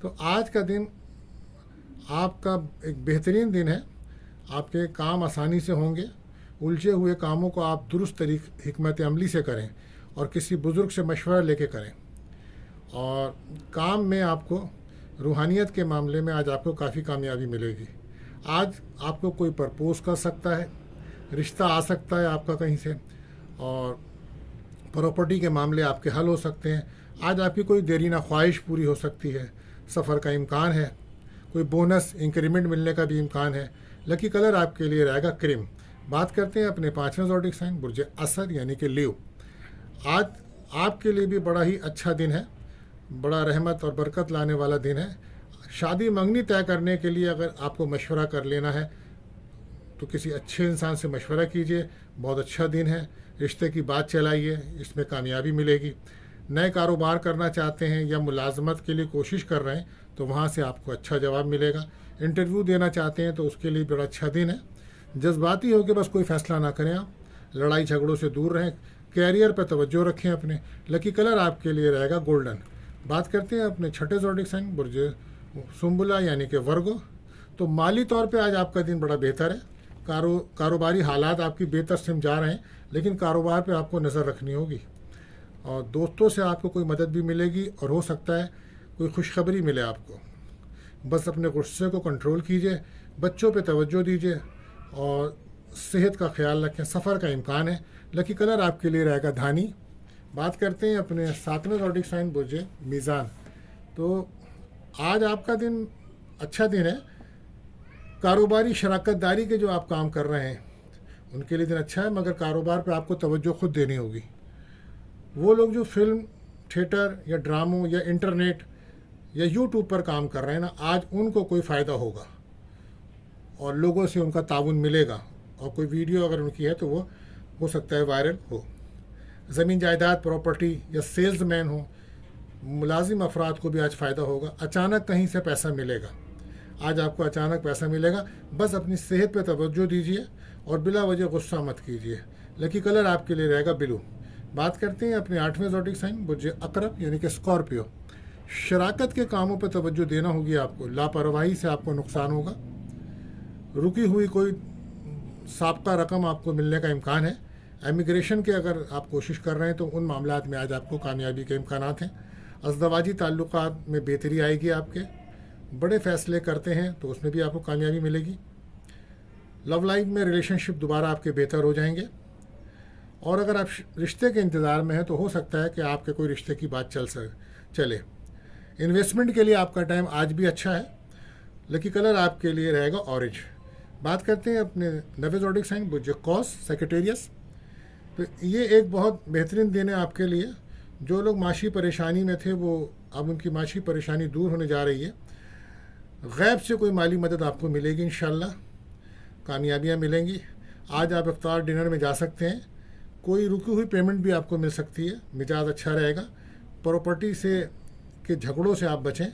تو آج کا دن آپ کا ایک بہترین دن ہے. آپ کے کام آسانی سے ہوں گے. الجھے ہوئے کاموں کو آپ درست حکمت عملی سے کریں اور کسی بزرگ سے مشورہ لے کے کریں. اور کام میں آپ کو روحانیت کے معاملے میں آج آپ کو کافی کامیابی ملے گی. آج آپ کو کوئی پرپوز کر سکتا ہے, رشتہ آ سکتا ہے آپ کا کہیں سے, اور پراپرٹی کے معاملے آپ کے حل ہو سکتے ہیں. آج آپ کی کوئی دیرینہ خواہش پوری ہو سکتی ہے. سفر کا امکان ہے. کوئی بونس انکریمنٹ ملنے کا بھی امکان ہے. لکی کلر آپ کے لیے رہے گا کریم. بات کرتے ہیں اپنے 5ویں زوڈک سائن برج اسد یعنی کہ لیو. آج آپ کے لیے بھی بڑا ہی اچھا دن ہے. بڑا رحمت اور برکت لانے والا دن ہے. شادی منگنی طے کرنے کے لیے اگر آپ کو مشورہ کر لینا ہے تو کسی اچھے انسان سے مشورہ کیجئے. بہت اچھا دن ہے. رشتے کی بات چلائیے, اس میں کامیابی ملے گی. نئے کاروبار کرنا چاہتے ہیں یا ملازمت کے لیے کوشش کر رہے ہیں تو وہاں سے آپ کو اچھا جواب ملے گا. انٹرویو دینا چاہتے ہیں تو اس کے لیے بڑا اچھا دن ہے. جذباتی ہو کے بس کوئی فیصلہ نہ کریں. آپ لڑائی جھگڑوں سے دور رہیں. کیریئر پہ توجہ رکھیں اپنے. لکی کلر آپ کے لیے رہے گا گولڈن. بات کرتے ہیں اپنے 6ٹھے زوڈک سائن برج سنبلا یعنی کہ ورگو. تو مالی طور پہ آج آپ کا دن بڑا بہتر ہے. کاروباری حالات آپ کی بہتر سمت جا رہے ہیں, لیکن کاروبار پہ آپ کو نظر رکھنی ہوگی. اور دوستوں سے آپ کو کوئی مدد بھی ملے گی, اور ہو سکتا ہے کوئی خوشخبری ملے آپ کو. بس اپنے غصے کو کنٹرول کیجئے. بچوں پہ توجہ دیجئے اور صحت کا خیال رکھیں. سفر کا امکان ہے. لکی کلر آپ کے لیے رہے گا دھانی. بات کرتے ہیں اپنے 7ویں زوڈک سائن برج میزان. تو آج آپ کا دن اچھا دن ہے. کاروباری شراکت داری کے جو آپ کام کر رہے ہیں ان کے لیے دن اچھا ہے, مگر کاروبار پہ آپ کو توجہ خود دینی ہوگی. وہ لوگ جو فلم تھیٹر یا ڈراموں یا انٹرنیٹ یا یوٹیوب پر کام کر رہے ہیں نا, آج ان کو کوئی فائدہ ہوگا اور لوگوں سے ان کا تعاون ملے گا. اور کوئی ویڈیو اگر ان کی ہے تو وہ ہو سکتا ہے وائرل ہو. زمین جائیداد, پراپرٹی یا سیلز مین ہو, ملازم افراد کو بھی آج فائدہ ہوگا. اچانک کہیں سے پیسہ ملے گا. آج آپ کو اچانک پیسہ ملے گا. بس اپنی صحت پہ توجہ دیجیے اور بلا وجہ غصہ مت کیجیے. لکی کلر آپ کے لیے رہے گا بلو. بات کرتے ہیں اپنے 8ویں زوڈک سائن برج عقرب یعنی کہ اسکارپیو. شراکت کے کاموں پہ توجہ دینا ہوگی آپ کو. لاپرواہی سے آپ کو نقصان ہوگا. رکی ہوئی کوئی سابقہ رقم آپ کو ملنے کا امکان ہے. امیگریشن کے اگر آپ کوشش کر رہے ہیں تو ان معاملات میں آج آپ کو کامیابی کے امکانات ہیں. ازدواجی تعلقات میں بہتری آئے گی آپ کے. بڑے فیصلے کرتے ہیں تو اس میں بھی آپ کو کامیابی ملے گی. لو لائف میں ریلیشن شپ دوبارہ آپ کے بہتر ہو جائیں گے. اور اگر آپ رشتے کے انتظار میں ہیں تو ہو سکتا ہے کہ آپ کے کوئی رشتے کی بات چلے. انویسٹمنٹ کے لیے آپ کا ٹائم آج بھی اچھا ہے. لکی کلر آپ کے لیے رہے گا اورنج. بات کرتے ہیں اپنے 9ویں زوڈک سائن برج قوس سیکریٹریس. تو یہ ایک بہت بہترین دن ہے آپ کے لیے. جو لوگ معاشی پریشانی میں تھے وہ اب ان کی معاشی پریشانی دور ہونے جا رہی ہے. غیب سے کوئی مالی مدد آپ کو ملے گی. انشاءاللہ کامیابیاں ملیں گی. آج آپ افطار ڈنر میں جا سکتے ہیں. کوئی رکی ہوئی پیمنٹ بھی آپ کو مل سکتی ہے. مزاج اچھا رہے گا. پراپرٹی سے کے جھگڑوں سے آپ بچیں.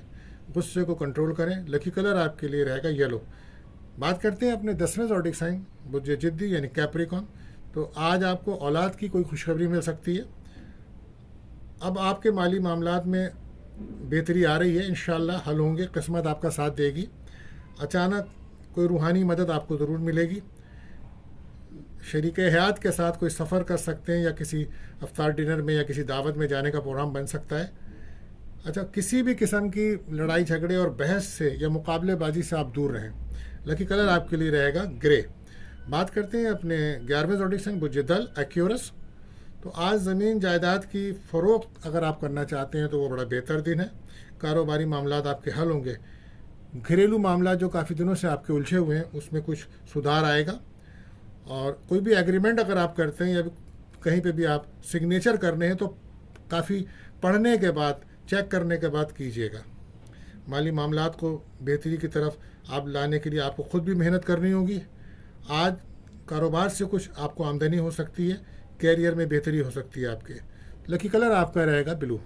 غصے کو کنٹرول کریں. لکی کلر آپ کے لیے رہے گا یلو. بات کرتے ہیں اپنے 10ویں زوڈک سائن برج جدی یعنی کیپریکون. تو آج آپ کو اولاد کی کوئی خوشخبری مل سکتی ہے. اب آپ کے مالی معاملات میں بہتری آ رہی ہے. انشاءاللہ حل ہوں گے. قسمت آپ کا ساتھ دے گی. اچانک کوئی روحانی مدد آپ کو ضرور ملے گی. شریک حیات کے ساتھ کوئی سفر کر سکتے ہیں یا کسی افطار ڈنر میں یا کسی دعوت میں جانے کا پروگرام بن سکتا ہے. اچھا, کسی بھی قسم کی لڑائی جھگڑے اور بحث سے یا مقابلے بازی سے آپ دور رہیں. لکی کلر آپ کے لیے رہے گا گرے. بات کرتے ہیں اپنے 11ویں زوڈک سائن برج دل ایکیورس. تو آج زمین جائیداد کی فروخت اگر آپ کرنا چاہتے ہیں تو وہ بڑا بہتر دن ہے. کاروباری معاملات آپ کے حل ہوں گے. گھریلو معاملات جو کافی دنوں سے آپ کے الجھے ہوئے ہیں اس میں کچھ سدھار آئے گا. اور کوئی بھی ایگریمنٹ اگر آپ کرتے ہیں یا کہیں پہ بھی آپ سگنیچر کرنے ہیں تو کافی پڑھنے کے بعد, چیک کرنے کے بعد کیجیے گا. مالی معاملات کو بہتری کی طرف آپ لانے کے لیے آپ کو خود بھی محنت کرنی ہوگی. آج کاروبار سے کچھ آپ کو آمدنی ہو سکتی ہے. کیریئر میں بہتری ہو سکتی ہے آپ کے. لکی کلر آپ کا رہے گا بلو.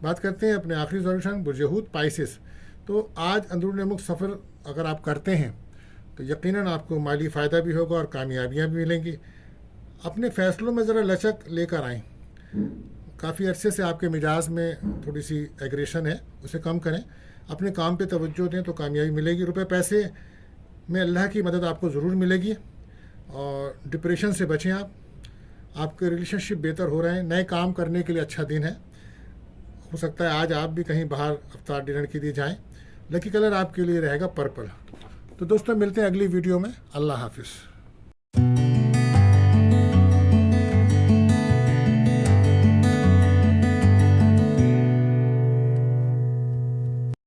بات کرتے ہیں اپنے آخری زوڈک برج حوت پائسس. تو آج اندرون ملک سفر اگر آپ کرتے ہیں تو یقیناً آپ کو مالی فائدہ بھی ہوگا اور کامیابیاں بھی ملیں گی. اپنے فیصلوں میں ذرا لچک لے کر آئیں. کافی عرصے سے آپ کے مزاج میں تھوڑی سی ایگریشن ہے, اسے کم کریں. اپنے کام پہ توجہ دیں تو کامیابی ملے گی. روپے پیسے میں اللہ کی مدد آپ کو ضرور ملے گی. اور ڈپریشن سے بچیں آپ کے ریلیشن شپ بہتر ہو رہے ہیں. نئے کام کرنے کے لیے اچھا دن ہے. ہو سکتا ہے آج آپ بھی کہیں باہر افطار ڈنر کے لیے جائیں. لکی کلر آپ کے لیے رہے گا پرپل. تو دوستوں ملتے ہیں اگلی ویڈیو میں. اللہ حافظ.